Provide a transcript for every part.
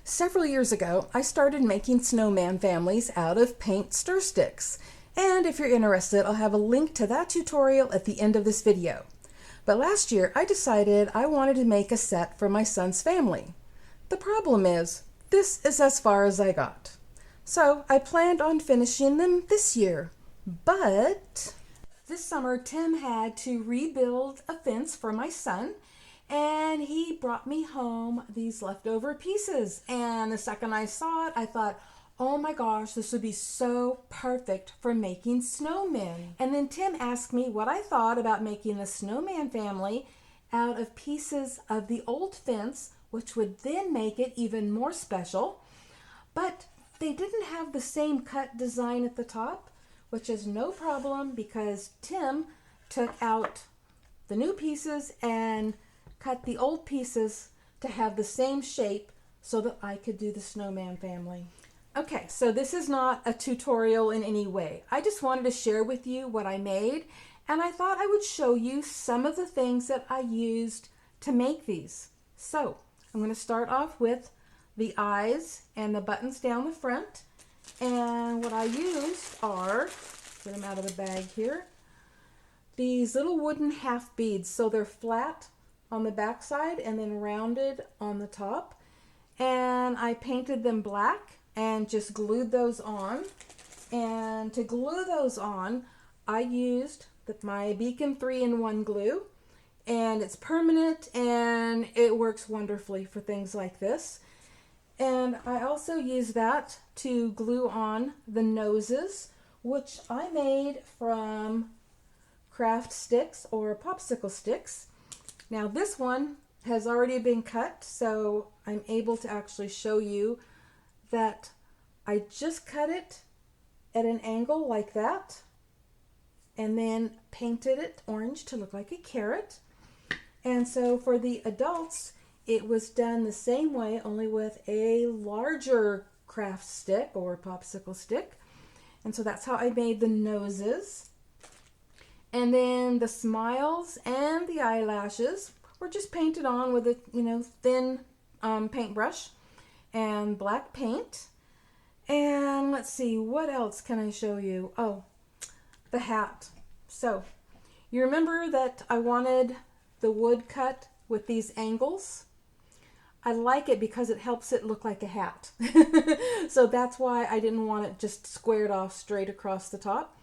Several years ago, I started making snowman families out of paint stir sticks. And if you're interested, I'll have a link to that tutorial at the end of this video. But last year, I decided I wanted to make a set for my son's family. The problem is, this is as far as I got. So I planned on finishing them this year. But this summer, Tim had to rebuild a fence for my son, and he brought me home these leftover pieces. And the second I saw it, I thought, oh my gosh, this would be so perfect for making snowmen. And then Tim asked me what I thought about making a snowman family out of pieces of the old fence, which would then make it even more special. But they didn't have the same cut design at the top, which is no problem because Tim took out the new pieces and cut the old pieces to have the same shape so that I could do the snowman family. Okay, so this is not a tutorial in any way. I just wanted to share with you what I made, and I thought I would show you some of the things that I used to make these. So I'm going to start off with the eyes and the buttons down the front. And what I used are, get them out of the bag here, these little wooden half beads. So they're flat on the back side and then rounded on the top. And I painted them black and just glued those on. And to glue those on, I used my Beacon 3-in-1 glue. And it's permanent and it works wonderfully for things like this. And I also use that to glue on the noses, which I made from craft sticks or popsicle sticks. Now this one has already been cut, so I'm able to actually show you that I just cut it at an angle like that and then painted it orange to look like a carrot. And so for the adults, it was done the same way, only with a larger craft stick or popsicle stick. And so that's how I made the noses. And then the smiles and the eyelashes were just painted on with a thin paintbrush and black paint. And let's see, what else can I show you? Oh, the hat. So you remember that I wanted the wood cut with these angles? I like it because it helps it look like a hat. So that's why I didn't want it just squared off straight across the top.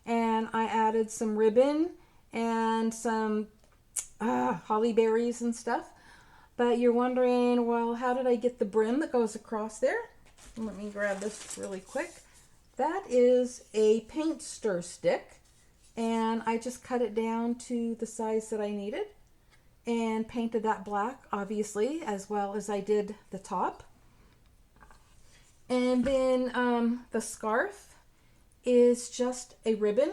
And I added some ribbon and some holly berries and stuff. But you're wondering, well, how did I get the brim that goes across there? Let me grab this really quick. That is a paint stir stick. And I just cut it down to the size that I needed. And painted that black, obviously, as well as I did the top. And then the scarf is just a ribbon.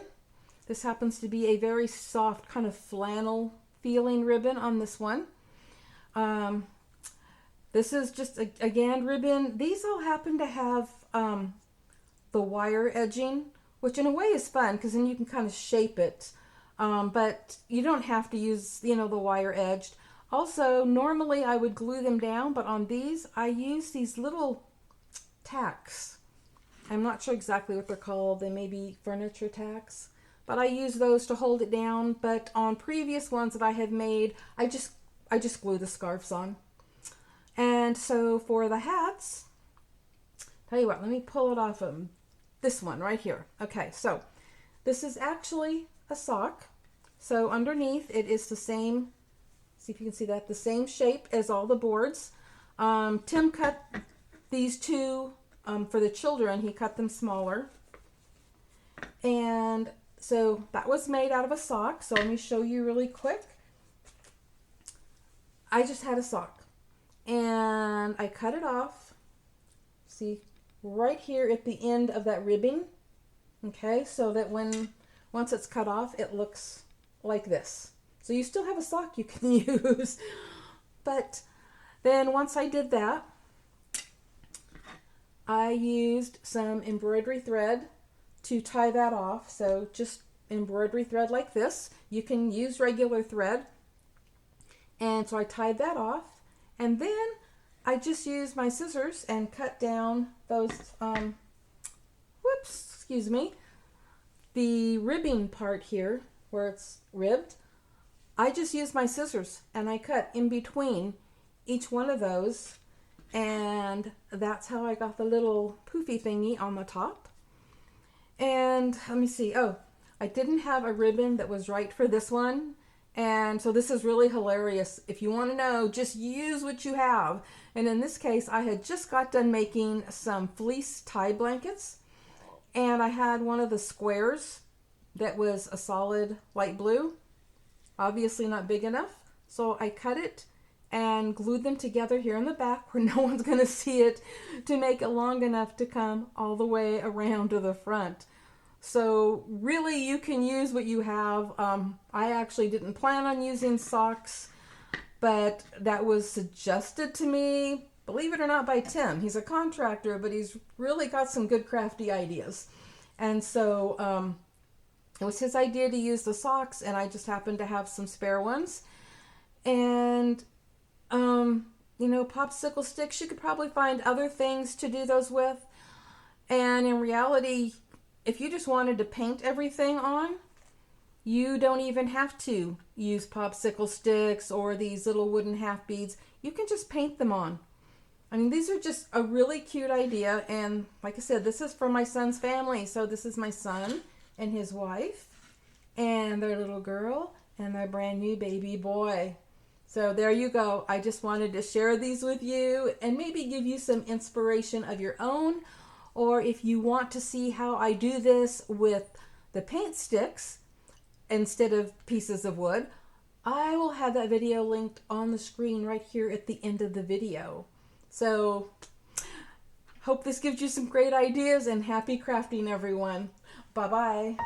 This happens to be a very soft kind of flannel feeling ribbon on this one. This is just, again, ribbon. These all happen to have the wire edging, which in a way is fun because then you can kind of shape it. But you don't have to use, the wire edged. Also, normally I would glue them down, but on these, I use these little tacks. I'm not sure exactly what they're called. They may be furniture tacks, but I use those to hold it down. But on previous ones that I have made, I just glue the scarves on. And so for the hats, tell you what, let me pull it off of this one right here. Okay, so this is actually a sock. So underneath it is the same, see if you can see that, the same shape as all the boards. Tim cut these two for the children. He cut them smaller. And so that was made out of a sock. So let me show you really quick. I just had a sock and I cut it off. See, right here at the end of that ribbing. Okay, so that once it's cut off, it looks like this. So you still have a sock you can use. But then once I did that, I used some embroidery thread to tie that off. So just embroidery thread like this. You can use regular thread. And so I tied that off. And then I just used my scissors and cut down those, excuse me, the ribbing part here where it's ribbed. I just used my scissors and I cut in between each one of those, and that's how I got the little poofy thingy on the top. And let me see, oh, I didn't have a ribbon that was right for this one, and so this is really hilarious. If you want to know, just use what you have. And in this case, I had just got done making some fleece tie blankets, and I had one of the squares that was a solid light blue, obviously not big enough, so I cut it and glued them together here in the back where no one's going to see it, to make it long enough to come all the way around to the front. So really you can use what you have. I actually didn't plan on using socks, but that was suggested to me, believe it or not, by Tim. He's a contractor, but he's really got some good crafty ideas. And so it was his idea to use the socks, and I just happened to have some spare ones. And you know, popsicle sticks, you could probably find other things to do those with. And in reality, if you just wanted to paint everything on, you don't even have to use popsicle sticks or these little wooden half beads. You can just paint them on. I mean, these are just a really cute idea. And like I said, this is for my son's family. So this is my son and his wife and their little girl and their brand new baby boy. So there you go. I just wanted to share these with you and maybe give you some inspiration of your own. Or if you want to see how I do this with the paint sticks instead of pieces of wood, I will have that video linked on the screen right here at the end of the video. So hope this gives you some great ideas, and happy crafting, everyone. Bye-bye.